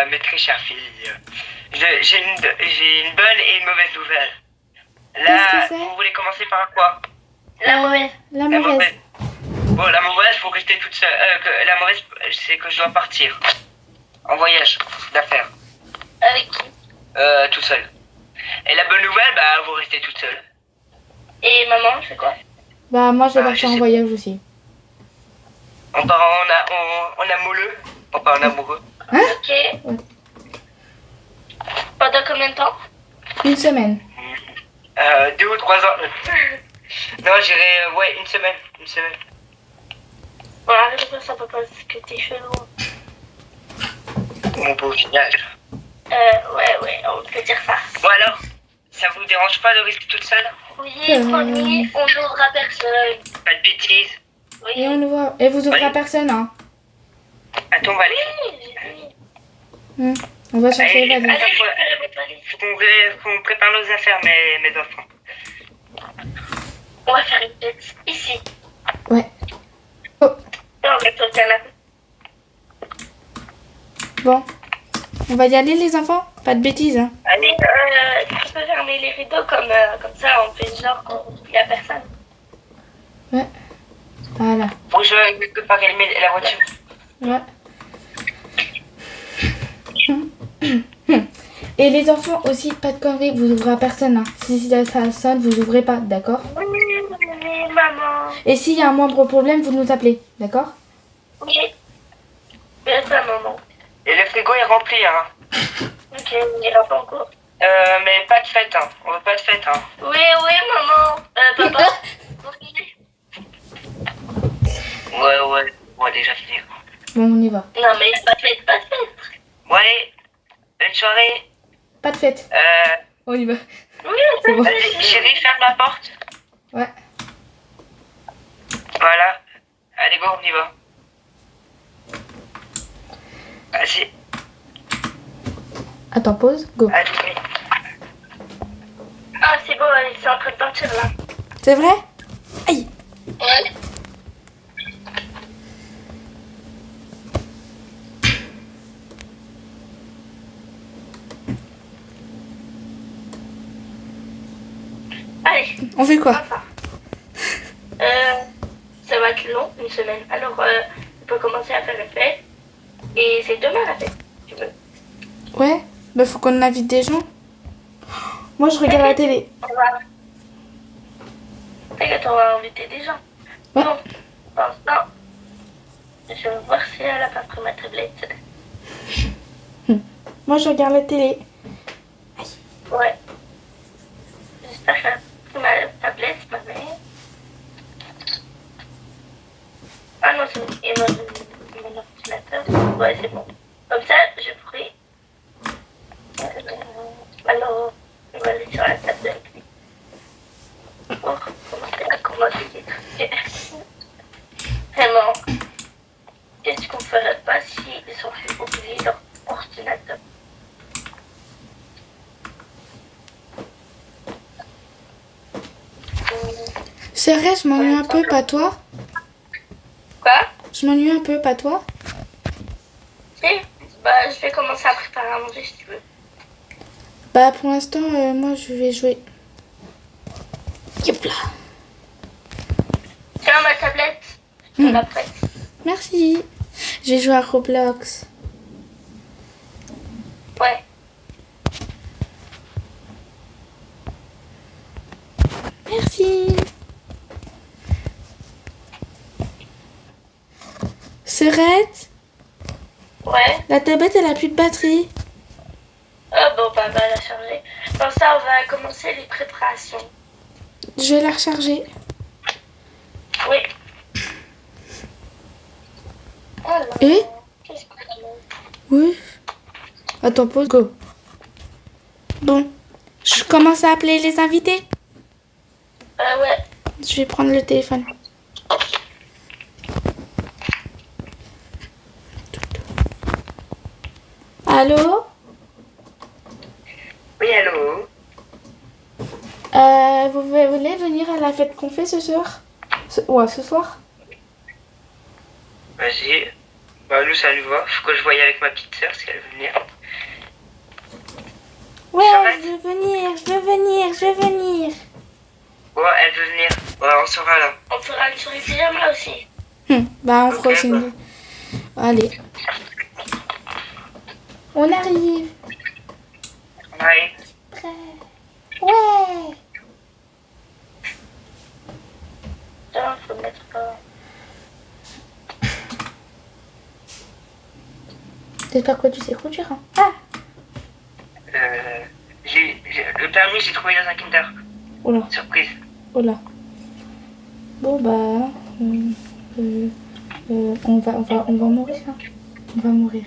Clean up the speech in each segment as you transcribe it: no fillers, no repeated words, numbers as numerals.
mes très chères filles. J'ai une bonne et une mauvaise nouvelle. Qu'est-ce Là, que c'est? vous voulez commencer par quoi? La mauvaise. La mauvaise. Bon, la mauvaise, faut rester toute seule. La mauvaise, c'est que je dois partir. En voyage d'affaires. Avec qui? Tout seul. Et la bonne nouvelle, bah, vous restez toute seule. Et maman, c'est quoi? Bah, moi, je vais Ah, partir je en sais. voyage aussi. On part en amoureux. On part en amoureux. Hein? Ok. Pendant combien de temps? Une semaine. 2 ou 3 ans. Non, j'irai, ouais, une semaine. Une semaine. Bon, arrête de faire ça, papa, parce que t'es chelou. Mon beau village. Ouais, on peut dire ça. Bon alors, ça vous dérange pas de rester toute seule? Oui, promis, on n'ouvrira personne. Pas de bêtises. Et Oui, on le voit. Et vous ouvrez à Oui. personne, hein. Attends, on va aller. oui. On va chercher les Allez, valises. Allez, faut- récupérez votre valise. Faut qu'on prépare nos affaires, mes enfants. On va faire une fête ici. Ouais. Oh, Et on reste au canapé. bon. On va y aller, les enfants? Pas de bêtises, hein. Allez, tu peux fermer les rideaux comme ça, on fait genre qu'il n'y a personne. Ouais. Voilà. Faut que je prépare la voiture. Ouais. Et les enfants aussi, pas de conneries, vous ouvrez à personne, hein. Si ça sonne, vous ouvrez pas, d'accord? Oui, maman. Et s'il y a un moindre problème, vous nous appelez, d'accord? Oui. Mais ça, maman. Et le frigo est rempli, hein. Ok, on ira pas en cours. Mais pas de fête, hein. On veut pas de fête, hein. Oui, maman. Papa. Oui. Ouais. On va déjà finir. Bon, on y va. Non, mais pas de fête, pas de fête. Bon, allez. Bonne soirée. Pas de fête. On y va. Oui, C'est bon. Allez, chérie, ferme la porte. Ouais. Voilà. Allez, go, on y va. Vas-y. Attends, pause, go. Allez. Ah, c'est bon, elle est en train de partir là. C'est vrai? Aïe. Ouais. Allez, On fait quoi? papa. Ça va être long, une semaine. Alors, on peut commencer à faire une fête. Et c'est demain la fête, si tu veux. Ouais. Bah, faut qu'on invite des gens. Moi, je regarde la télé. On va... T'inquiète, on va inviter des gens. Ouais. Bon, non. Je vais voir si elle a pas pris ma tablette. Moi, je regarde la télé. Ouais. J'espère qu'elle a pris ma tablette, ma mère. Ah non, c'est bon. Et mon ordinateur. Ouais, c'est bon. Comme ça, je pourrai... alors, on va aller sur la table avec lui. Pour commencer à commander des trucs. Vraiment. Qu'est-ce qu'on ferait pas s'ils ont fait oublier leur ordinateur? C'est vrai, je m'ennuie un peu, pas toi? Quoi? Je m'ennuie un peu, pas toi? Si? Bah, je vais commencer à préparer à manger si tu veux. Bah, pour l'instant, moi, je vais jouer. Yop là. Tiens, ma tablette. Je te la prête. Merci. Je vais jouer à Roblox. Ouais. Merci. Serette, Ouais. la tablette, elle a plus de batterie. Bon, bah, la charger. Comme ça, on va commencer les préparations. Je vais la recharger. Oui. Alors, Et? qu'est-ce qu'on a? Oui. Attends, pause, go. Bon, je commence à appeler les invités. Ouais. Je vais prendre le téléphone. Allô? Oui, allô? Vous voulez venir à la fête qu'on fait ce soir? Ouais, ce soir? Vas-y. Bah, nous, ça nous va. Faut que je voie avec ma petite sœur si elle veut venir. Ouais, Charrette. je veux venir, je veux venir, je veux venir. Ouais, elle veut venir. Ouais, on sera là. On fera une souris pyjama aussi. Bah, on fera Ok, aussi une... Allez. On arrive. Ouais. Prêt. Ouais. Putain, faut mettre... J'espère que tu sais conduire. Hein. Ah. Le permis, j'ai trouvé dans un Kinder. Oula, Surprise. oula. Bon, bah... on va mourir. Hein. On va mourir.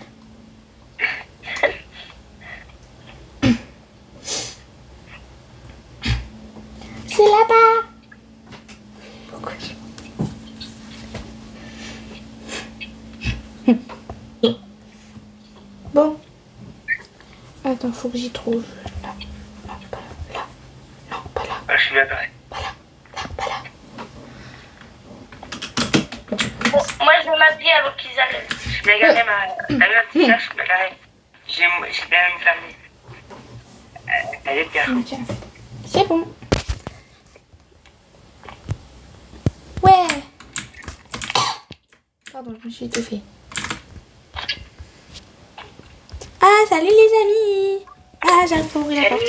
C'est là-bas. Pourquoi Bon. Attends, faut que j'y trouve. Non, non, pas là. Là. Non, pas là. Ah, je suis bien pareil. Pas là. Bon, moi, je vais m'habiller avant qu'ils arrivent. Je suis bien garé, ma petite sœur, je suis bien garé. J'ai bien mon permis. Elle est bien. Tiens. C'est bon. Ouais. Pardon, je me suis étouffée. Ah, salut les amis. Ah, j'arrive pas à ouvrir la porte.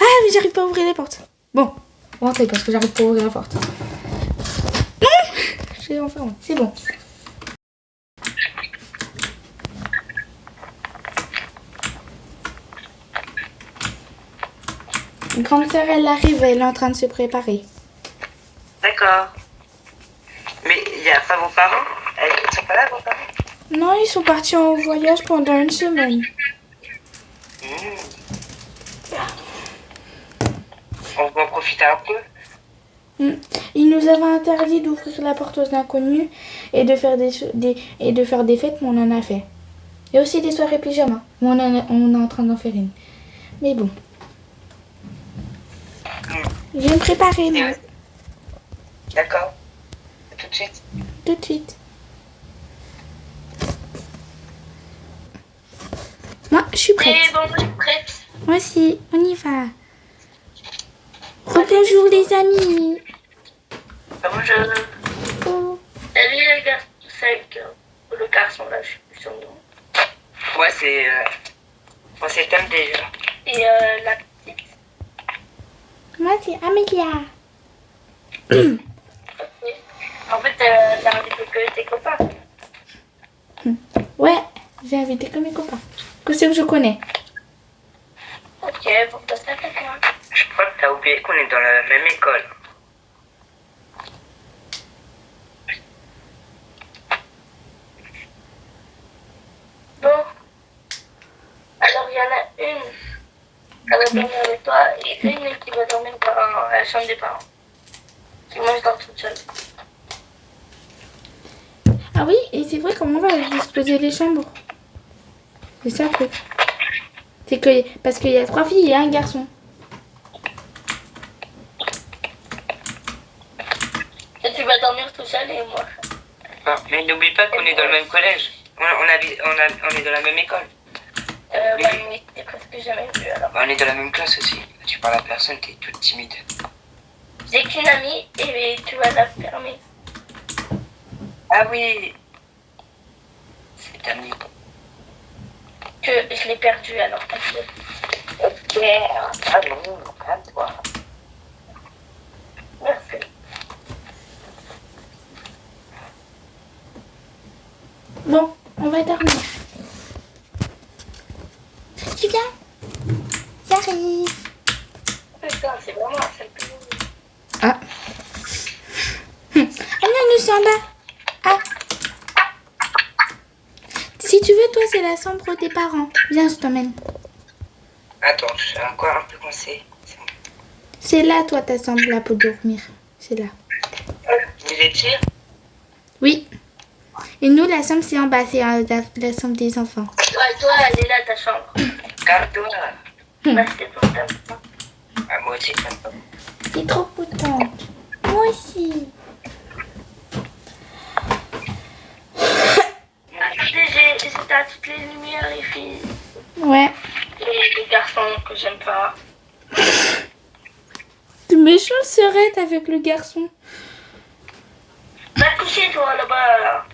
Ah, mais j'arrive pas à ouvrir la porte. Bon, rentrez parce que j'arrive pas à ouvrir la porte. Non, j'ai enfermé. C'est bon. Une grande sœur, elle arrive, elle est en train de se préparer. D'accord. Mais il n'y a pas vos parents? Ils sont pas là, vos parents? Non, ils sont partis en voyage pendant une semaine. On va en profiter un peu. Ils nous avaient interdit d'ouvrir la porte aux inconnus et de faire des fêtes, mais on en a fait. Et aussi des soirées pyjama. On est en train d'en faire une. Mais bon. Je vais me préparer, moi. D'accord. Tout de suite. Tout de suite. Moi, je suis prête. Et bon, je suis prête. Moi aussi, on y va. Rebonjour les amis. Bonjour. Oh. Salut les gars. Le garçon là, je suis plus son nom. Ouais, c'est. Moi, c'est Tom déjà. Et la petite. Moi, c'est Amélia. En fait, t'as invité que tes copains. Ouais, j'ai invité que mes copains. Que ceux que je connais. Ok, bon, bah, ça fait quoi? Je crois que t'as oublié qu'on est dans la même école. Bon. Alors, il y en a une qui va dormir avec toi et une qui va dormir dans la chambre des parents. Et moi, je dors toute seule. Ah oui, et c'est vrai comment on va disposer les chambres. C'est ça le truc. C'est que parce qu'il y a 3 filles et un garçon. Et tu vas dormir tout seul et moi. Ah, mais n'oublie pas qu'on est dans le même collège. On est dans la même école. Ouais, mais t'es presque jamais vu alors. On est dans la même classe aussi. Tu parles à personne, t'es toute timide. J'ai qu'une amie et tu vas la fermer. Ah oui. C'est ami. Que je l'ai perdue alors. Ok. Ah non, calme-toi. Merci. Bon, on va dormir. Tu viens? J'arrive. Putain, c'est vraiment un seul peu. Ah. Ah non, nous sommes là. Ah. Si tu veux, toi, c'est la chambre des parents. Viens, je t'emmène. Attends, je suis encore un peu coincé. C'est bon. C'est là, toi, ta chambre là pour dormir. C'est là. Vous étiez? Oui. Et nous, la chambre, c'est en bas. C'est la chambre des enfants. Ouais, toi, elle est là, ta chambre. Garde-toi. Bah, c'est pour ta maman. Ah, moi aussi, j'aime pas. C'est trop contente. Moi aussi. Ah, déjà, t'as toutes les lumières, les filles. Ouais. Et les garçons que j'aime pas. Tu méchant serette avec le garçon. Va te coucher, toi, là-bas, là.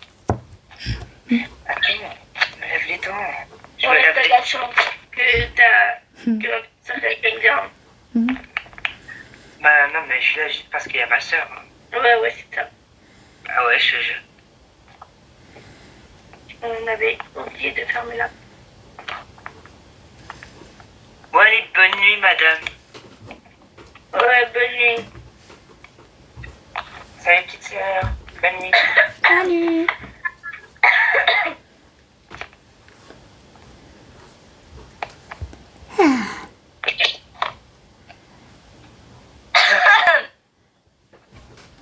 Attends, je me lève les dents. Je me Ouais, lève t'as les de la chance que ça fait quelqu'un. Bah non, mais je suis là juste parce qu'il y a ma soeur. Ouais, c'est ça. Ah ouais, je te jure. On avait oublié de fermer la porte. Bon, allez, bonne nuit, madame. Ouais, bonne nuit. Salut, petite sœur. Bonne nuit. Salut.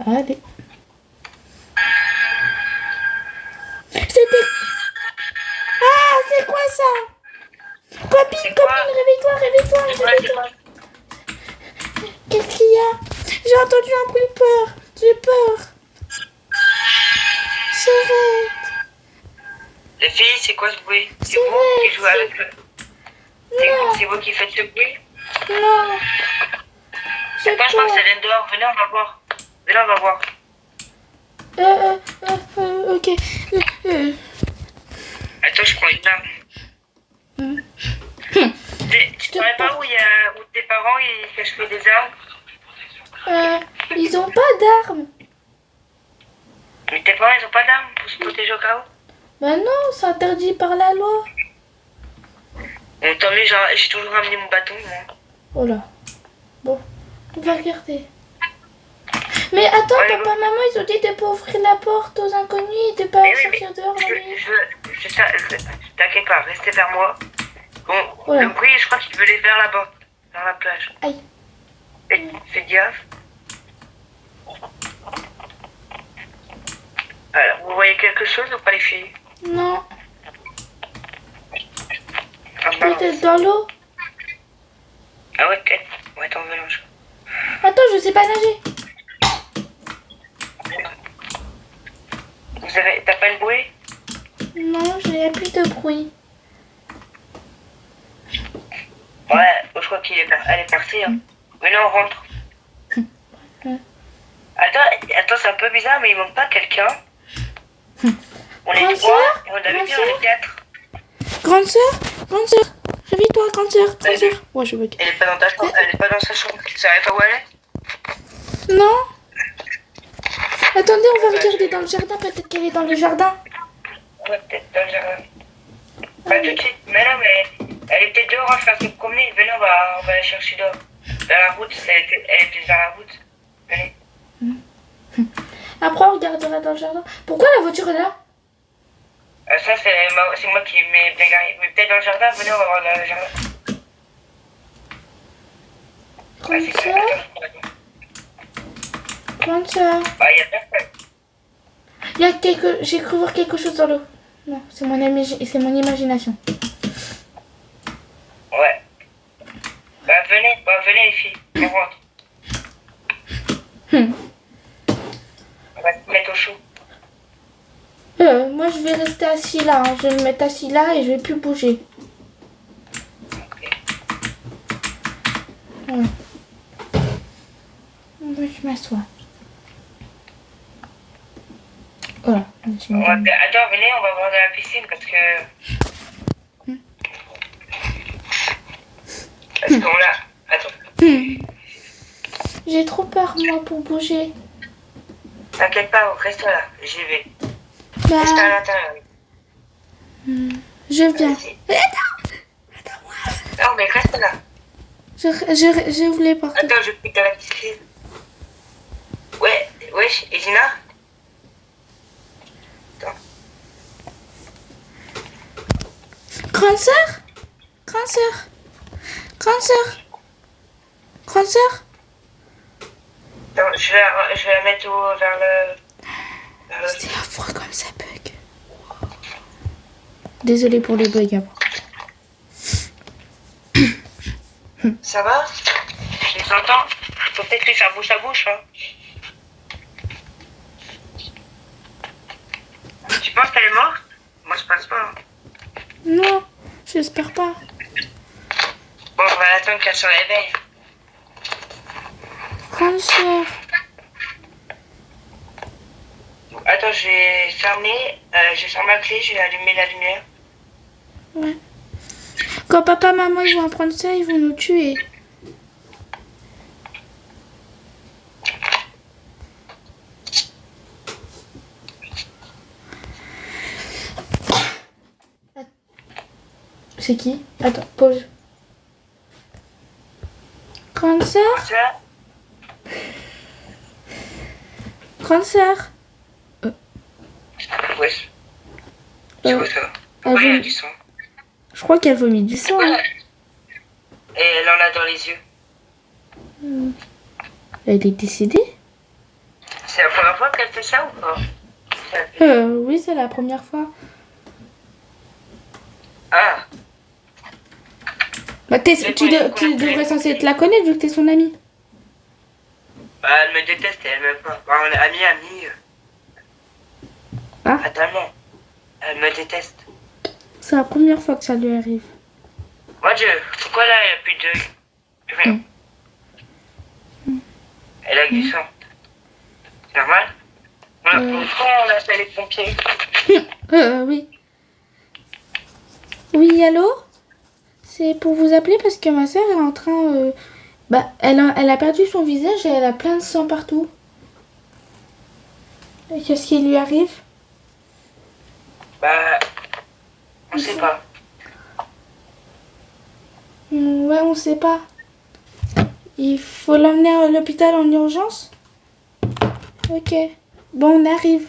Allez. C'était... Ah, c'est quoi ça? Copine, C'est quoi? réveille-toi. Qu'est-ce qu'il y a? J'ai entendu un bruit de peur. J'ai peur. Charrette. Les filles, c'est quoi ce bruit? C'est C'est vous vrai, qui jouez avec le... Non. C'est vous qui faites ce bruit? Non. J'ai Attends, je crois que ça peur. vient dehors. Venez, on va voir. Venez, on va voir. Ok. Attends, je prends une arme. Tu te saurais pas où tes parents ils cacheraient des armes? Ils ont pas d'armes. Mais tes parents ils ont pas d'armes pour se protéger au cas où? Bah non, c'est interdit par la loi. Bon, tant mieux, j'ai toujours ramené mon bâton, moi. Oh là. Bon, on va regarder. Mais attends, Ouais, papa, maman, ils ont dit de pas ouvrir la porte aux inconnus et de pas Mais oui, sortir dehors la nuit. T'inquiète pas, restez vers moi. Bon, Ouais. le bruit, je crois qu'il veut aller vers là-bas, vers la plage. Aïe. Fais gaffe. Alors, vous voyez quelque chose ou pas, les filles? Non, Ah, mince. peut-être dans l'eau. Ah ouais, peut-être. Ouais, attends, mélange. Attends, je sais pas nager. T'as pas une bouée? Non, j'ai plus de bruit. Ouais, je crois elle est partie. Hein. Mais là, on rentre. Ouais. Attends, c'est un peu bizarre, mais il manque pas quelqu'un. On est Grande 3 sœur et on avait Grande dit on sœur est 4. Grande sœur, réveille-toi, grande sœur. Ouais, je bug. Elle est pas dans ta chambre, elle est pas dans sa chambre. Tu savais pas où elle est? Non. Attendez, on va regarder dans le jardin. Peut-être qu'elle est dans le jardin. Ouais, peut-être dans le jardin. Pas tout de suite. Mais non, mais elle est peut-être dehors en train de se promener. Venez, on va la chercher dehors. Dans la route, elle était dans la route. Venez. Après, on regardera dans le jardin. Pourquoi la voiture est là? Ça, c'est moi qui m'ai bien garé. Mais peut-être dans le jardin, venez, on va voir dans le jardin. Grande sœur, grande sœur. Bah, il y a personne. Il y a j'ai cru voir quelque chose dans l'eau. Non, c'est mon imagination. Ouais. Bah, venez, les filles. On rentre. On va se mettre au chaud. Moi, je vais rester assis là. Hein. Je vais me mettre assis là et je vais plus bouger. Voilà. Moi, je m'assois. Voilà. Attends, venez, on va voir dans la piscine parce que. Parce qu'on a. Attends. J'ai trop peur, moi, pour bouger. T'inquiète pas, reste là, j'y vais. Bah, Reste à l'intérieur. je viens. Vas-y. Attends-moi. Non, mais reste là. Je voulais porter. Attends, je pique dans la piscine. Ouais, wesh, Elina? Attends. Grande sœur? Grande sœur? Grande sœur? Grande sœur? Attends, je vais la mettre vers le. C'est affreux comme ça bug. Désolée pour les bugs avant. Ça va? Je les entends? Faut peut-être lui faire bouche à bouche, hein. Tu penses qu'elle est morte? Moi, je pense pas. Hein. Non, j'espère pas. Bon, on va attendre qu'elle se réveille. Grande sœur. Attends, je vais fermer. Je vais fermer ma clé, je vais allumer la lumière. Ouais. Quand papa, maman, ils vont apprendre ça, ils vont nous tuer. C'est qui? Attends, pause. Grande sœur? Ça, Grande sœur? wesh. C'est quoi ça? Pourquoi il y a du sang? Je crois qu'elle vomit du sang. Hein. Et elle en a dans les yeux. Elle est décédée? C'est la première fois qu'elle fait ça ou pas? Oui, c'est la première fois. Ah, Bah, tu devrais censé te la connaître vu que t'es son amie. bah elle me déteste et elle m'aime pas. Bah, on est amis. Ah. Fatalement. Elle me déteste. C'est la première fois que ça lui arrive. Mon Dieu, pourquoi là il n'y a plus de... Plus rien. Elle a du sang. C'est normal? Pourquoi on appelle les pompiers? Oui. Oui, allô? C'est pour vous appeler parce que ma soeur est en train... Bah, elle a perdu son visage et elle a plein de sang partout. Et qu'est-ce qui lui arrive? Bah, on sait pas. Ouais, on sait pas. Il faut l'emmener à l'hôpital en urgence? Ok. Bon, on arrive.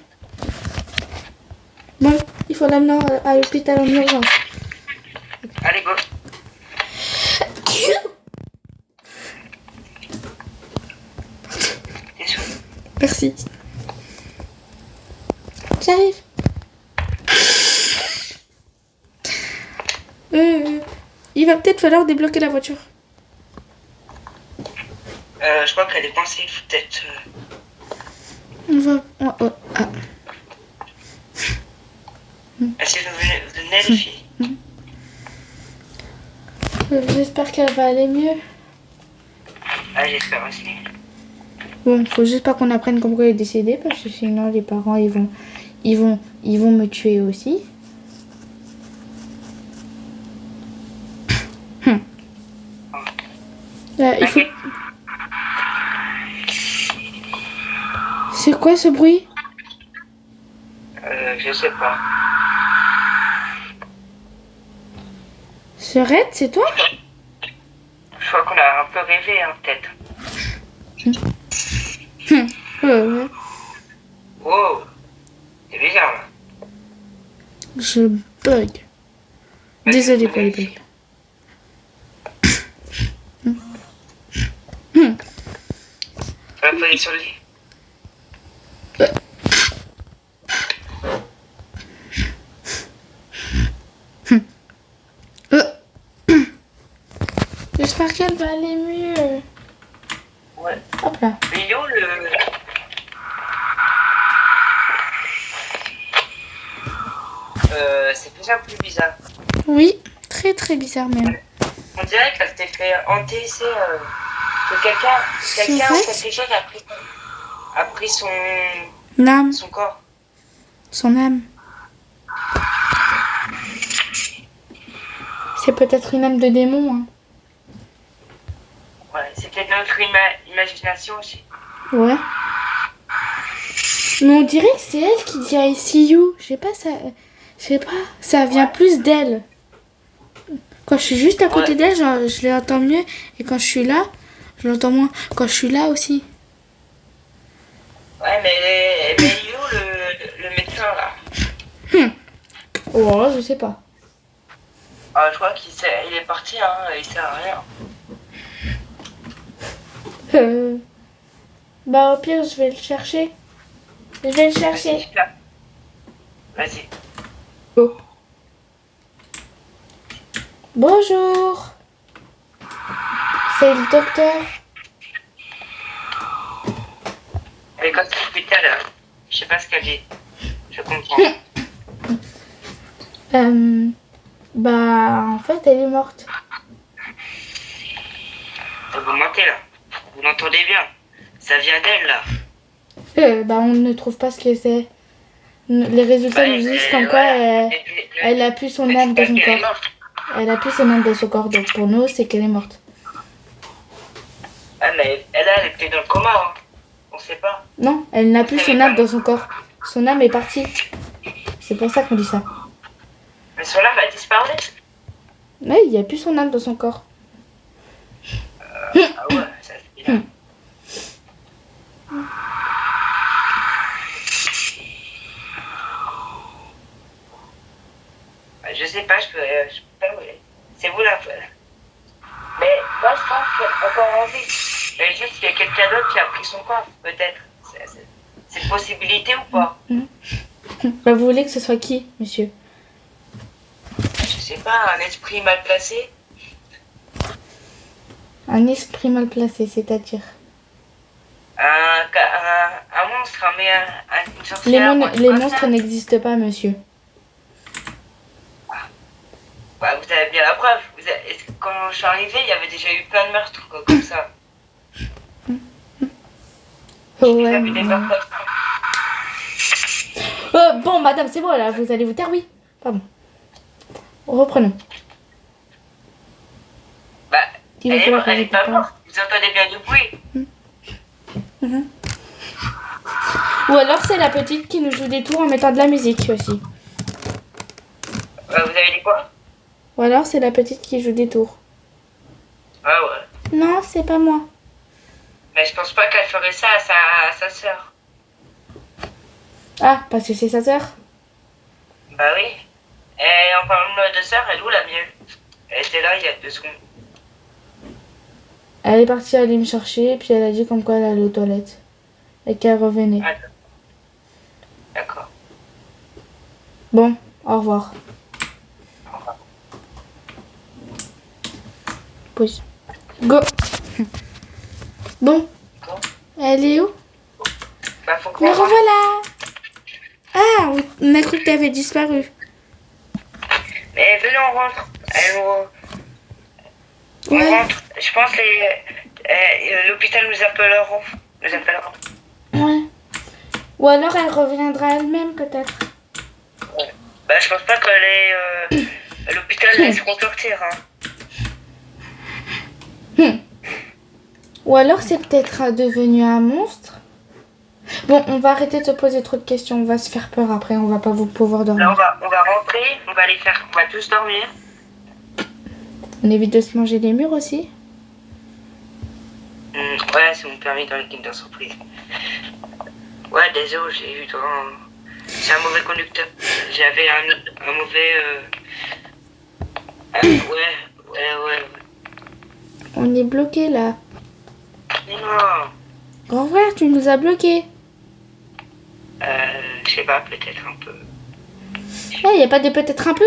Bon, il faut l'emmener à l'hôpital en urgence. Allez, go. Désolé. Merci. J'arrive. Il va peut-être falloir débloquer la voiture. Je crois qu'elle est coincée, peut-être. On va... ah. Est-ce que vous venez, les filles? J'espère qu'elle va aller mieux. Ah, j'espère aussi. Bon, faut juste pas qu'on apprenne comment elle est décédée parce que sinon les parents ils vont me tuer aussi. Il faut... C'est quoi ce bruit? Je sais pas. Ce Red, c'est toi? Je crois qu'on a un peu rêvé, hein, peut-être. Ouais. Wow, c'est bizarre, là. Je bug. Désolée pour les bugs. On va poser sur le lit. J'espère qu'elle va aller mieux. Ouais. Hop là. Mais yo, c'est déjà plus bizarre. Oui, très très bizarre même. On dirait qu'elle s'était fait hanter, c'est que quelqu'un ou quelque chose a pris L'âme, son corps. son âme. C'est peut-être une âme de démon. Hein. Ouais, c'est peut-être notre imagination aussi. Ouais. Mais on dirait que c'est elle qui dit I see you. Je sais pas, ça vient plus d'elle. Quand je suis juste à côté d'elle, je l'entends mieux. Et quand je suis là, je l'entends moins. Quand je suis là aussi. Ouais, mais il est où le médecin là? Oh, je sais pas. Ah, je crois il est parti, hein, il sert à rien. Bah au pire, je vais le chercher. Vas-y. Oh. Bonjour. C'est le docteur. Elle est comme ça depuis tout à l'heure. Je sais pas ce qu'elle dit. Je comprends. Bah, en fait, elle est morte. Vous mentez là. Vous l'entendez bien. Ça vient d'elle là. Bah, on ne trouve pas ce que c'est. Les résultats nous disent comme quoi elle a plus son âme dans son corps. Elle a plus son âme dans son corps. Donc pour nous, c'est qu'elle est morte. Ah, mais elle est peut-être dans le coma. Hein. On sait pas. Non, elle n'a plus son âme dans son corps. Son âme est partie. C'est pour ça qu'on dit ça. Mais son âme a disparu. Oui, il n'y a plus son âme dans son corps. Ah ouais, ça c'est bien. Je sais pas, je peux pas, oui. C'est vous là. Mais moi je pense qu'elle est encore en vie. Mais juste qu'il y a quelqu'un d'autre qui a pris son corps, peut-être. C'est une possibilité ou pas? Bah, vous voulez que ce soit qui, monsieur? Je sais pas, un esprit mal placé. Un esprit mal placé, c'est-à-dire Un monstre, mais une sorcière. les monstres n'existent pas, monsieur. Bah, vous avez bien la preuve. Quand je suis arrivée, il y avait déjà eu plein de meurtres quoi, comme ça. Oh, Vous ouais. avez des meurtres comme ça. Bon, madame, c'est bon, là, vous allez vous taire, oui. Pardon. Reprenons. Bah, Il va falloir elle est pas arrêter. morte. Vous entendez bien du bruit. Ou alors c'est la petite qui nous joue des tours en mettant de la musique aussi. Vous avez dit quoi? Ou alors c'est la petite qui joue des tours. Ah ouais. Non, c'est pas moi. Mais je pense pas qu'elle ferait ça à sa sœur. Ah, parce que c'est sa sœur. Bah oui. Et en parlant de sœur, elle est où la mienne? Elle était là il y a 2 secondes. Elle est partie aller me chercher, puis elle a dit comme quoi elle allait aux toilettes. Et qu'elle revenait. Ah, d'accord. Bon, au revoir. Pause. Go. Bon, Bon. elle est où? Bah faut qu'on Me rentre. revoilà. Ah, on a cru que t'avais disparu. Mais venez, on rentre. On Ouais. rentre. Je pense que l'hôpital nous appellera. Ouais. Ou alors elle reviendra elle-même peut-être. Bah je pense pas que l'hôpital laisseront sortir. Hein. Ou alors c'est peut-être devenu un monstre. Bon, on va arrêter de se poser trop de questions. On va se faire peur après. On va pas vous pouvoir Là dormir. on va rentrer. On va tous dormir. On évite de se manger les murs aussi. Ouais, c'est mon permis dans le Kinder Surprise. Ouais, désolé, j'ai eu dans... C'est un mauvais conducteur. J'avais un mauvais... ouais. On est bloqué là. Mais non. Grand frère, tu nous as bloqués. Je sais pas, peut-être un peu. Il y a pas de peut-être un peu.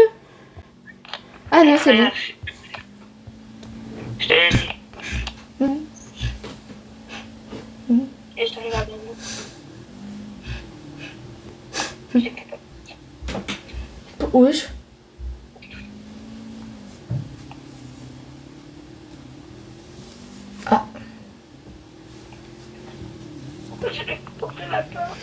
Ah non, c'est bon. Je te l'ai dit. Mhm. Et je te regarde bien. Wesh. Ah. Je vais porter la porte.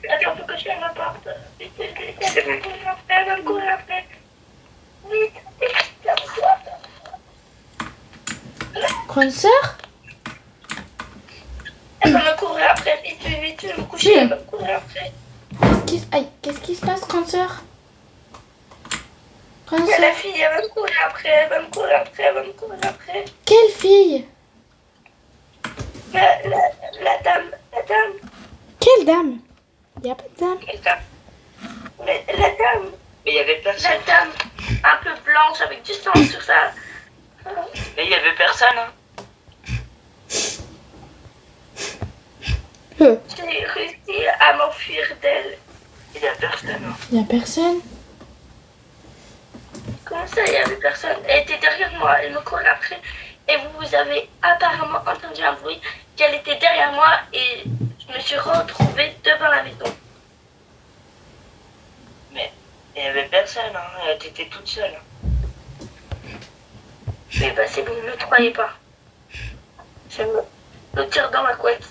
Attends, faut que je ferme la porte. C'est bon. Elle va me courir après. Vite, ferme la porte. Grande sœur? Elle va me courir après. Vite, je vais me coucher. Elle va me courir après. Qu'est-ce qui se passe, grande sœur? Grande Il y a la sœur? fille, elle va me courir après. Elle va me courir après. Elle va me courir après. Quelle fille? La dame. Quelle dame? Il n'y a pas de dame. Mais la dame. Mais il y avait personne. La dame. Un peu blanche avec du sang sur sa... Mais il y avait personne. Hein. J'ai réussi à m'enfuir d'elle. Il y a personne. Hein. Il n'y a personne. Comment ça, il n'y avait personne? Elle était derrière moi, elle me courait après. Et vous avez apparemment entendu un bruit qu'elle était derrière moi et je Je me suis retrouvée devant la maison. Mais il n'y avait personne, hein. T'étais toute seule. Mais bah c'est bon, ne croyez pas. Je me tire dans ma couette.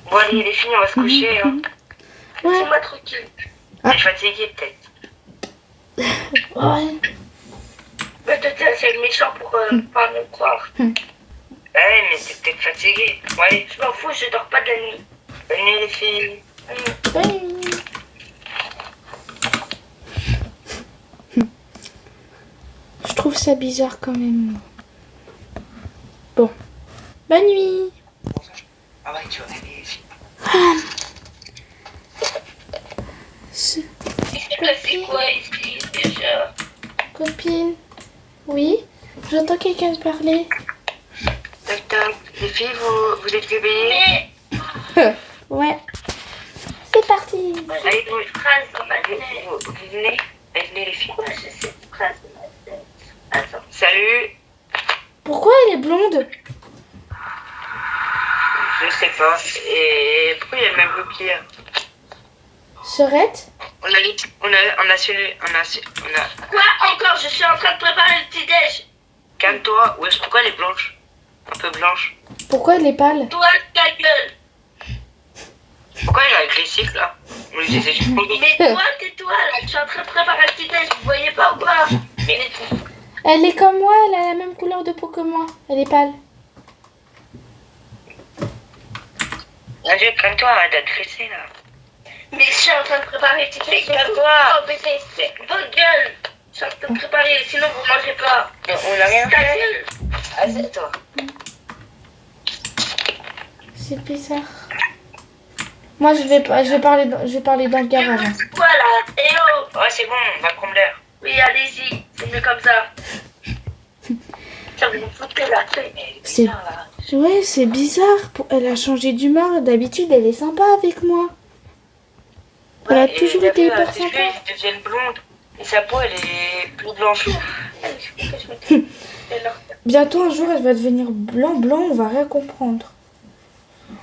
Bon, allez, les filles, on va se coucher, hein. Ouais. Laissez-moi tranquille. T'es fatiguée, peut-être. Ouais. Mais t'es assez méchant pour pas me croire. Ouais, mais t'es peut-être fatiguée. Bon, allez, Je m'en fous, je dors pas de la nuit. bonne nuit, les filles. Bonne nuit. Je trouve ça bizarre quand même. Bon. Bonne nuit. Ah ouais, tu vas aller, les filles. C'est- Il s'est passé quoi ici déjà? Copine. Oui. J'entends quelqu'un parler. Toc toc. Les filles, vous êtes réveillées? Mais Ouais. C'est parti. moi j'ai Allez, cette phrase dans ma tête. vous venez? Allez, venez, les filles. Moi j'ai cette phrase dans ma tête. Attends. Salut. Pourquoi elle est blonde? Je sais pas. Et pourquoi il y a le même paupière? Serette? On a Quoi encore? Je suis en train de préparer le petit déj. calme-toi. Ouais, pourquoi elle est blanche? Un peu blanche. Pourquoi elle est pâle? Toi, ta gueule. Pourquoi elle est agressive là? On lui disait juste pour Mais toi, tais-toi là. Je suis en train de préparer le petit déj. Vous voyez pas ou pas? Mais Elle est comme moi, elle a la même couleur de peau que moi. Elle est pâle. Adieu, calme-toi, arrête d'agresser là. Mais je suis en train de préparer le petit déj. Calme-toi. Oh bébé, c'est votre gueule. Je suis en train de préparer, sinon vous mangerez pas. On n'a rien Ta fait. gueule. Assieds-toi. C'est bizarre. Moi, je vais parler dans le garage. Hein. Quoi là? Eh oh. Ouais, c'est bon, on va prendre l'air. Oui, allez-y. C'est mieux comme ça. Ça vous foutez la tête. C'est- Bizarre, là. Ouais, c'est bizarre. Elle a changé d'humeur. D'habitude, elle est sympa avec moi. Elle a Ouais, et toujours t'as été vu, hyper ses sympa. cheveux, ils deviennent blondes. Et sa peau, elle est plus blanche. Bientôt, un jour, elle va devenir blanc. On va rien comprendre.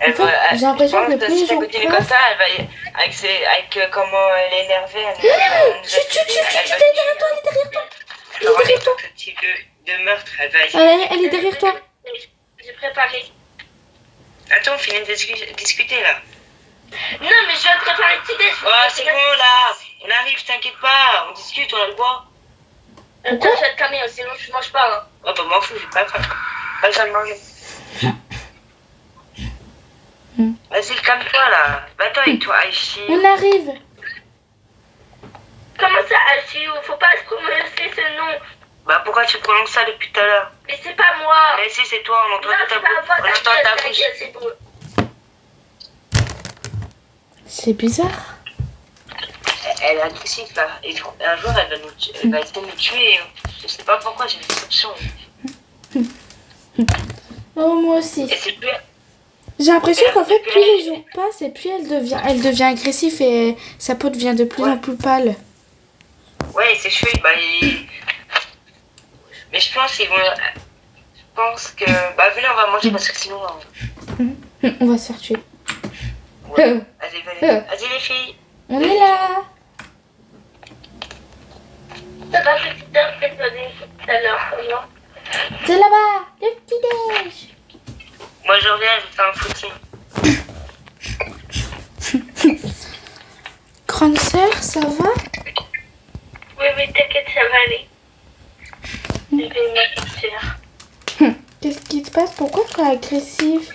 Elle En fait, va- j'ai l'impression je pense que plus les si elle gens continue parlent- comme ça, elle va, avec comment elle est énervée, elle va Chut, elle est derrière toi, elle est derrière toi. Elle est avoir derrière des toi. tentatives de meurtre. Elle va essayer. Elle est derrière toi. J'ai préparé. Attends, on finit de discuter là. Non, mais je viens de préparer le petit déj. Oh, c'est bon là. On arrive, t'inquiète pas. On discute, on a le droit. Attends, je vais te calmer, sinon je mange pas. Hein. Oh, bah, m'en fous, j'ai pas faim. Pas besoin de manger. Vas-y, calme-toi là. Va-t'en avec toi, Aichi. On arrive. Comment ça, Achiou? Faut pas se prononcer ce nom. Bah, pourquoi tu prononces ça depuis tout à l'heure? Mais c'est pas moi. Mais si, c'est toi, on entend Non, ta c'est bouche. pas moi. On entend ta bouche. C'est bon. C'est bizarre. Elle est agressive là. Et un jour, elle va essayer de me tuer. Je sais pas pourquoi, j'ai des soupçons. Oh, moi aussi. Et c'est plus. J'ai l'impression qu'en fait, plus les jours passent et plus elle devient agressive et sa peau devient de plus en plus pâle. Ouais, ses cheveux, bah, mais je pense qu'ils vont. Je pense que. Bah, venez, on va manger parce que sinon. On va se faire tuer. Ouais. Vas-y, venez. Vas-y, les filles. On est là. Ça va, petite heure, je vais te donner tout à l'heure. Non. C'est là-bas, le petit déj. Moi, je reviens, je vais faire un footing. Grande sœur, ça va? Oui, t'inquiète, ça va aller. Je vais m'asseoir. Qu'est-ce qui se passe? Pourquoi tu es agressive?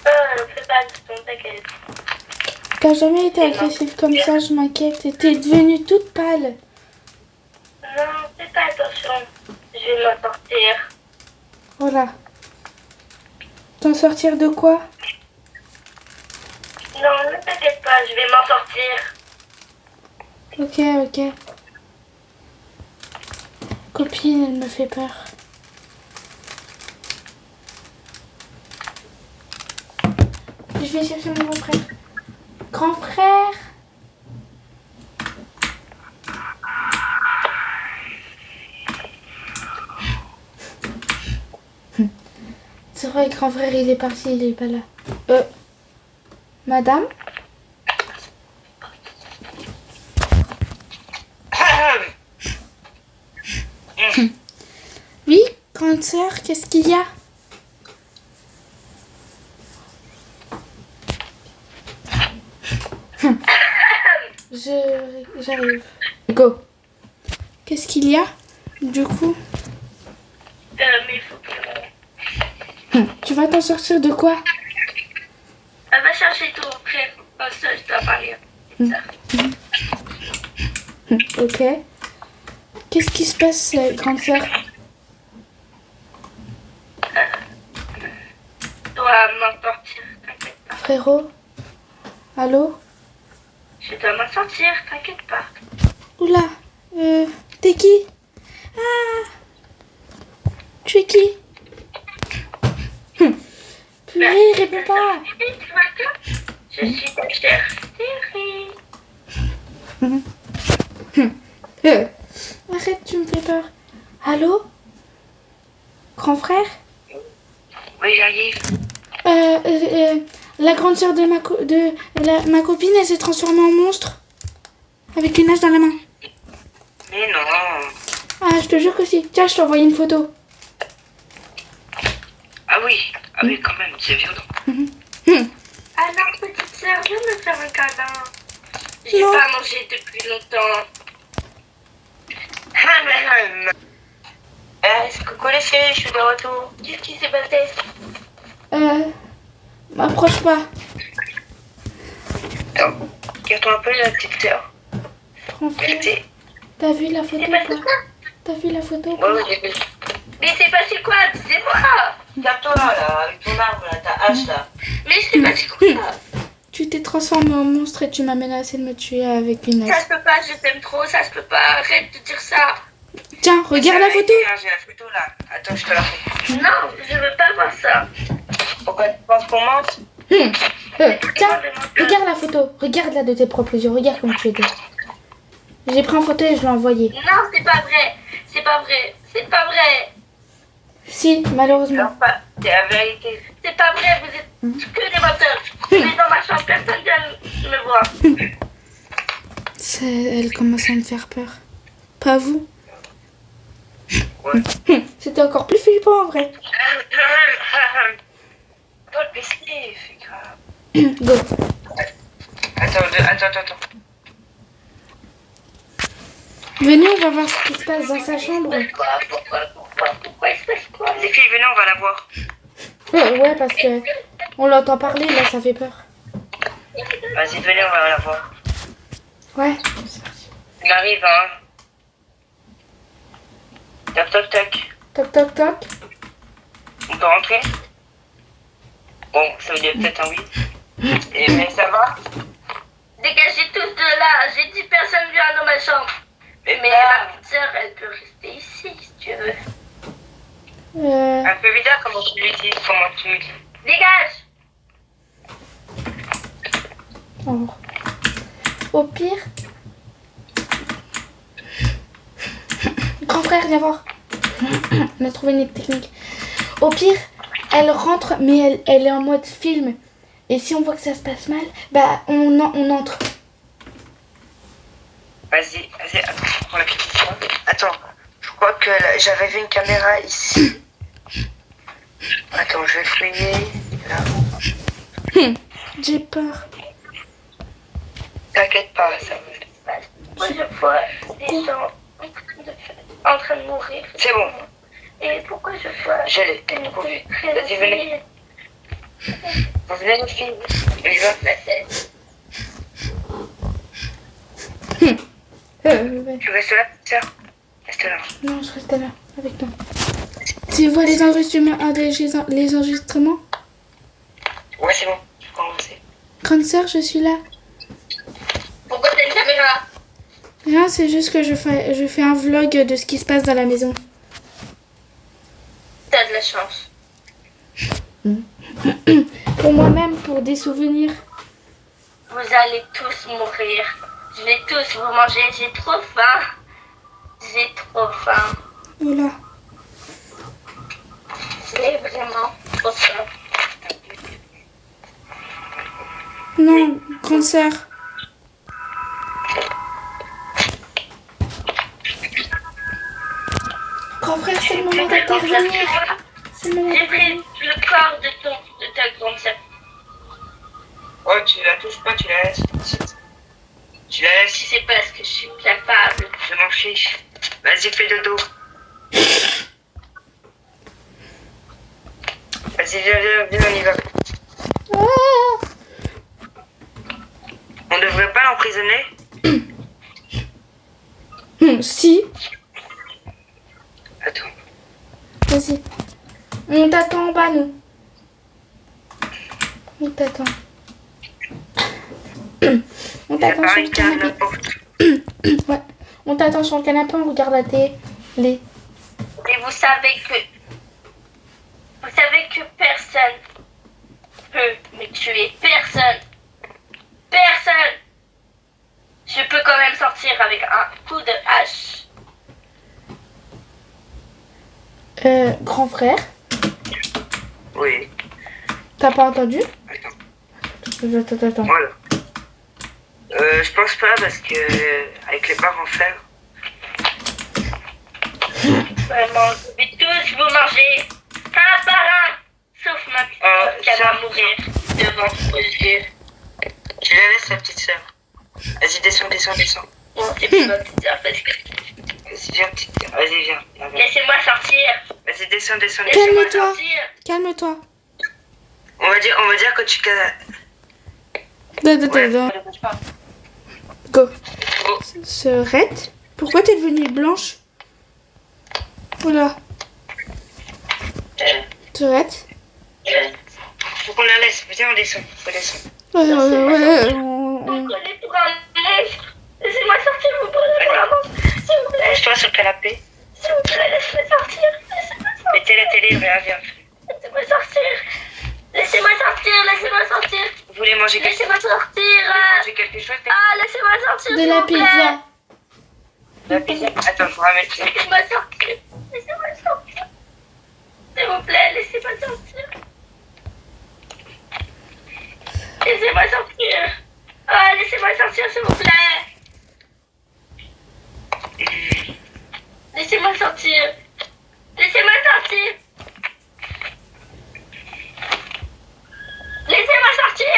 Fais pas attention, t'inquiète. T'as jamais été agressive comme ça, je m'inquiète. Et t'es devenue toute pâle. Non, fais pas attention. Je vais m'en sortir. Voilà. T'en sortir de quoi? Non, ne t'inquiète pas, je vais m'en sortir. Ok. Copine, elle me fait peur. Je vais chercher mon grand frère. Grand frère! crois que grand frère, il est parti, il est pas là. Madame? Oui, grande sœur, qu'est-ce qu'il y a? J'arrive. Go. Qu'est-ce qu'il y a, du coup? Mais il faut que... Tu vas t'en sortir de quoi? Elle va chercher ton frère. Oh, ça, je dois parler. Ok. Qu'est-ce qui se passe, grande sœur? Je dois m'en sortir, t'inquiète pas. Frérot? Allô? Je dois m'en sortir, t'inquiète pas. Oula, t'es qui? Ah, tu es qui? Purée, réponds pas. Tu vois que je suis ta chère série. Arrête, tu me fais peur. Allô? Grand frère? Oui, j'arrive. La grande sœur de ma copine, elle s'est transformée en monstre. Avec une hache dans la main. Mais non. Ah, je te jure que si. Tiens, je t'ai envoyé une photo. Ah oui, quand même, c'est violent. Alors, petite sœur, viens me faire un câlin. J'ai Non. pas mangé depuis longtemps. Coucou les filles, je suis de retour. Qu'est-ce qui s'est passé? M'approche pas. Attends, regarde-toi un peu la petite sœur. Grand frère, t'as vu la photo C'est ou passé pas? quoi? T'as vu la photo ou Ouais, pas? ouais, j'ai vu. Mais c'est passé quoi? Dis-moi. Regarde-toi là, avec ton arbre là, ta hache là. Mais c'est passé quoi? Tu t'es transformé en monstre et tu m'as menacé de me tuer avec une Ça hache. se peut pas, je t'aime trop, ça se peut pas. Arrête de dire ça. Tiens, regarde la photo. J'ai la photo là. Attends, je te la fais. Non, je veux pas voir ça. Pourquoi tu penses qu'on mente? Tiens, regarde la photo. Regarde-la de tes propres yeux. Regarde comme tu étais. J'ai pris en photo et je l'ai envoyé. Non, c'est pas vrai. C'est pas vrai. C'est pas vrai. Si, malheureusement. Non, pas. C'est la vérité. C'est pas vrai, vous êtes que des menteurs. Je vais dans ma chambre, personne vient me voir. Elle commence à me faire peur. Pas vous. Ouais. C'était encore plus flippant en vrai. Toi, le PC, c'est grave. Go. Attends. Venez, on va voir ce qui se passe dans sa chambre. Pourquoi il se passe quoi? Les filles, venez, on va la voir. Ouais, parce que on l'entend parler, là, ça fait peur. Vas-y, venez, on va la voir. Ouais. On arrive, hein. Toc, toc, toc. Toc, toc, toc. On peut rentrer? Bon, ça veut dire peut-être un oui. Mais ça va? Dégagez tous de là. J'ai dit personne vient dans ma chambre. Mais ma petite sœur, elle peut rester ici si tu veux. Un peu bizarre comment tu lui dis, Dégage! Oh. Au pire. Grand frère, viens voir. On a trouvé une technique. Au pire, elle rentre, mais elle est en mode film. Et si on voit que ça se passe mal, bah on entre. Vas-y, attends, je prends la petite soin. Attends, je crois que j'avais vu une caméra ici. Attends, je vais fouiller. Là. J'ai peur. T'inquiète pas, ça va. Moi, je vois des gens en train de mourir. C'est bon. Et pourquoi je vois Je l'ai. une Vas-y, très venez. Vous venez, les filles. On y va. Ouais. Tu restes là, petite sœur? Reste là. Non, je reste là, avec toi. Tu vois les enregistrements? Ouais, c'est bon. Je peux commencer. Grande sœur, je suis là. Pourquoi t'as une caméra? Rien, c'est juste que je fais un vlog de ce qui se passe dans la maison. T'as de la chance. Pour moi-même, pour des souvenirs. Vous allez tous mourir. Je vais tous vous manger. J'ai trop faim. J'ai trop faim. Voilà. J'ai vraiment trop ça. Non, grande sœur. Grand frère, c'est le moment d'intervenir. C'est le moment J'ai pris d'intervenir. le corps de ta grande sœur. Oh, tu la touches pas, tu la laisses. Tu la Je laisses, sais pas ce que je suis capable. je m'en fiche. Vas-y, fais dodo. Vas-y, viens, on y va. Ah. On devrait pas l'emprisonner? Si, Attends. vas-y. On t'attend en bas, nous. On t'attend. On Il y a t'attend pas sur un le qui a canapé. n'importe. Ouais. On t'attend sur le canapé, on regarde la télé. Et vous savez que personne peut me tuer. Personne. Personne. Je peux quand même sortir avec un coup de hache. Grand frère, Oui. t'as pas entendu? Attends. Attends. Voilà. Je pense pas parce que avec les parents frères. Vraiment, je vais tous vous manger. Un par un. Sauf ma petite sœur qui ça- va mourir devant vos yeux. Tu la laisses, la petite sœur. Vas-y, descends. Non, c'est pas ma petite sœur parce que... Vas-y, viens, petite sœur. Vas-y, viens. Laissez-moi sortir. Vas-y, descends. Laissez-moi Calme-toi. sortir. Calme-toi. On va dire que tu casses. Go. Serette, pourquoi t'es devenue blanche? Oula. Serette. Faut qu'on la laisse. Viens, on descend. Faut descendre. Ouais. Vous me prenez pour un monstre. Laissez-moi sortir, vous me prenez pour un monstre. S'il vous plaît, Lève-toi sur le canapé. s'il vous plaît, laissez-moi sortir. Laissez-moi sortir. Mettez la télé, viens. Laissez-moi sortir. Laissez-moi sortir, laissez-moi sortir. Vous voulez manger quelque chose? Laissez-moi sortir. Manger quelque chose? Ah, laissez-moi sortir. De s'il la vous plaît. pizza. La pizza. Attends, je vous ramène ça. Laissez-moi sortir. Laissez-moi sortir. S'il vous plaît, laissez-moi sortir. Laissez-moi sortir. Ah, laissez-moi sortir, s'il vous plaît. Laissez-moi sortir. Laissez-moi sortir. Laissez-moi sortir.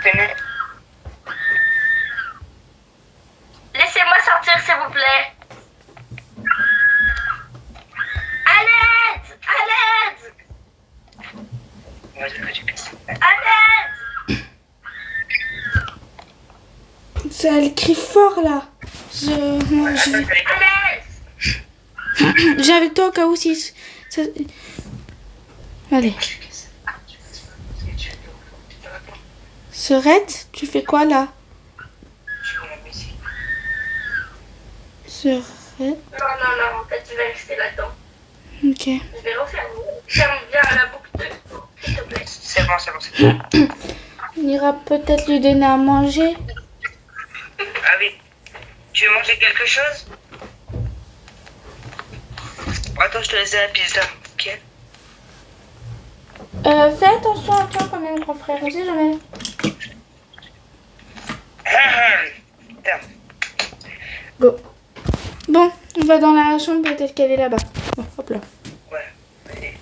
Tenez. Laissez-moi sortir, s'il vous plaît. À l'aide. À l'aide. Vas-y, tu casses. À l'aide. Ça, elle crie fort là. Moi, Attends, je vais aller- À l'aide. j'ai avec toi au cas où si. ça- Allez. Serette, tu fais quoi là? Je mets la musique. Serette. Non, en fait, je vais rester là-dedans. Ok. Je vais refermer. Ferme bien la boucle de... S'il te plaît. C'est bon. On ira peut-être lui donner à manger. Ah oui. Tu veux manger quelque chose? Attends, je te laisse la pizza. Ok. Fais attention à toi quand même, grand frère. On sait jamais. Tiens. Go. Bon, on va dans la chambre, peut-être qu'elle est là-bas. Bon, hop là. Ouais. Allez.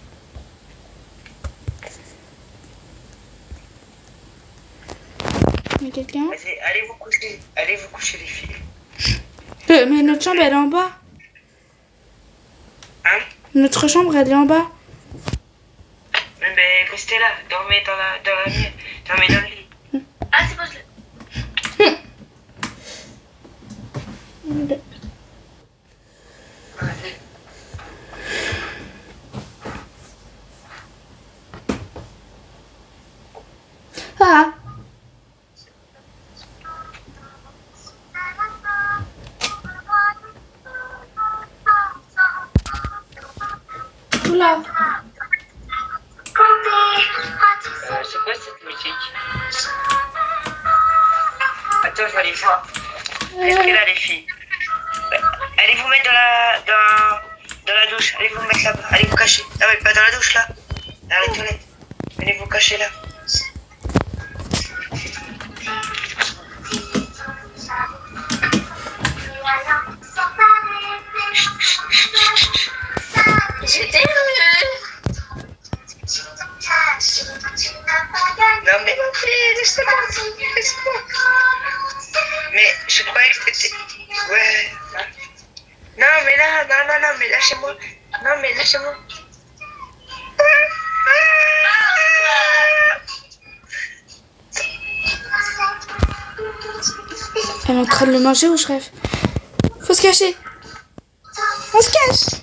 Il y a quelqu'un? Vas-y, allez vous coucher. Allez vous coucher, les filles. Mais notre chambre, elle est en bas. Hein? Notre chambre, elle est en bas. Mais restez là. Dormez dans la mienne. Dormez dans le lit. Ah, c'est bon, je l'ai. Vas-y. Ah. Oula. C'est quoi cette musique? Attends, je vais aller voir. Restez là, les filles. Allez vous mettre dans la douche. Allez vous mettre là-bas. Allez vous cacher. Non mais pas dans la douche là. Dans les toilettes. Venez vous cacher là. J'étais heureux. Non mais laisse-moi. Mais je croyais que c'était... Ouais. Non mais là, non, mais lâchez-moi. Non mais lâchez-moi. Elle est en train de le manger ou je rêve? Faut se cacher. On se cache.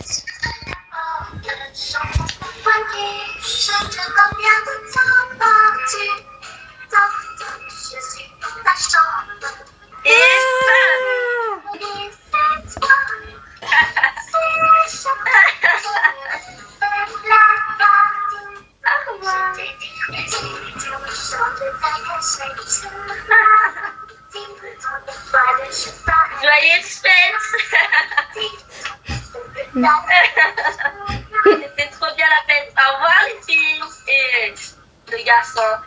Joyeuse fête. C'était trop bien la fête. Au revoir les filles et les garçons.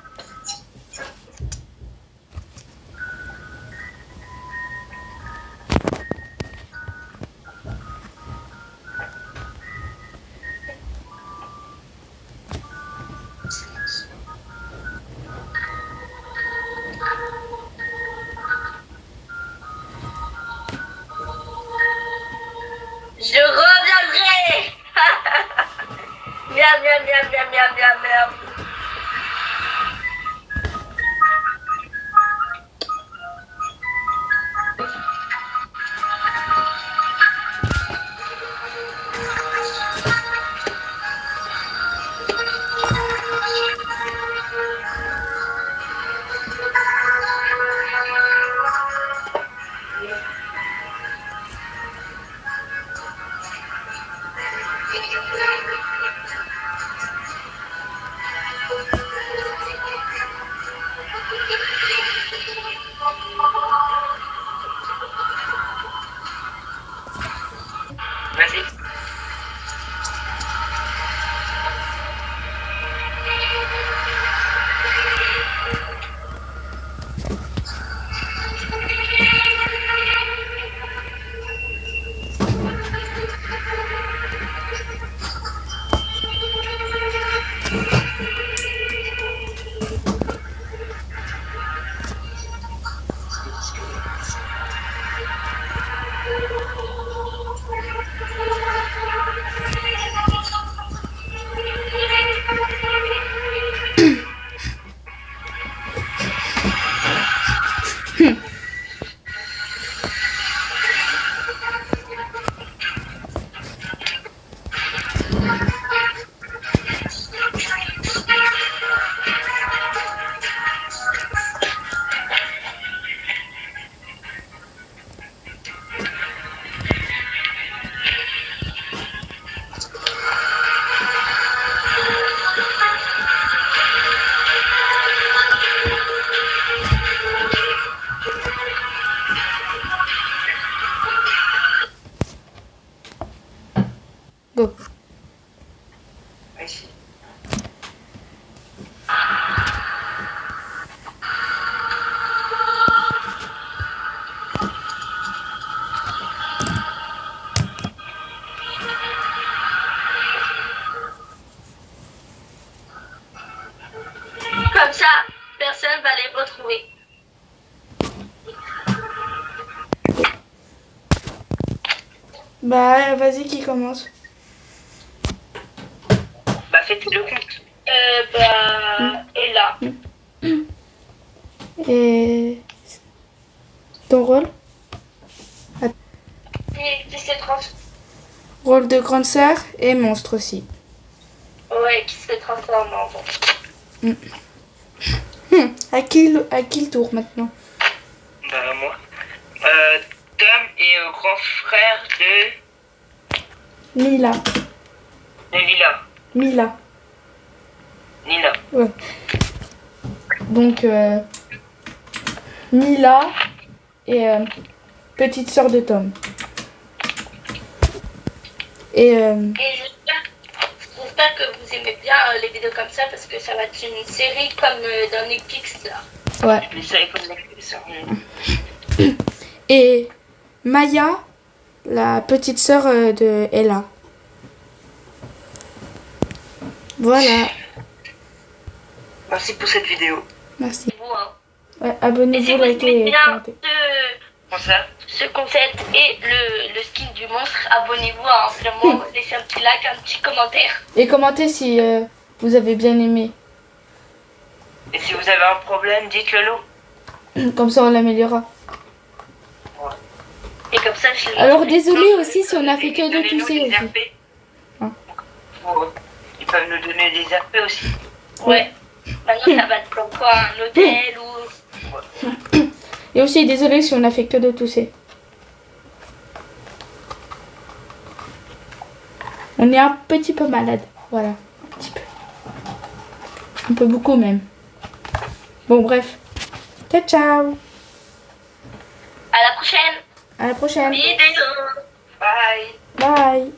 Je reviendrai. Miam, miam, miam, miam, miam, miam, miam. Vas-y. Go. Ici. Comme ça, personne va les retrouver. Bah, vas-y, qui commence? Bah faites le compte. Et là. Et ton rôle? Qui s'est transformé. Rôle de grande sœur et monstre aussi. Ouais, qui s'est transformé en bon. À qui le tour maintenant? Bah moi. Tom est grand frère de Mila. Lila. Mila. Nina. Ouais. Donc, Mila est petite sœur de Tom. Et Et j'espère que vous aimez bien les vidéos comme ça parce que ça va être une série comme dans Netflix là. ouais. Les séries comme ça. Et Maya, la petite sœur de Ella. Voilà. Merci pour cette vidéo. Merci. Vous, hein. Ouais, Et si abonnez-vous, vous aimez likez et bien commentez. Comment ça? ce concept et le skin du monstre, abonnez-vous, hein, vraiment, laissez un petit like, un petit commentaire. Et commentez si vous avez bien aimé. Et si vous avez un problème, dites-le nous. Comme ça, on l'améliorera. Et comme ça, je Alors, désolé aussi si on a fait que de Donnez-nous tousser des aussi. RP. Hein. Ils peuvent nous donner des RP aussi. Ouais. Maintenant, ça va être comme quoi, un hôtel ou... Et aussi, désolé si on a fait que de tousser. On est un petit peu malade. Voilà. Un petit peu. Un peu beaucoup même. Bon, bref. Ciao, ciao. À la prochaine. À la prochaine. Bisous. Bye. Bye.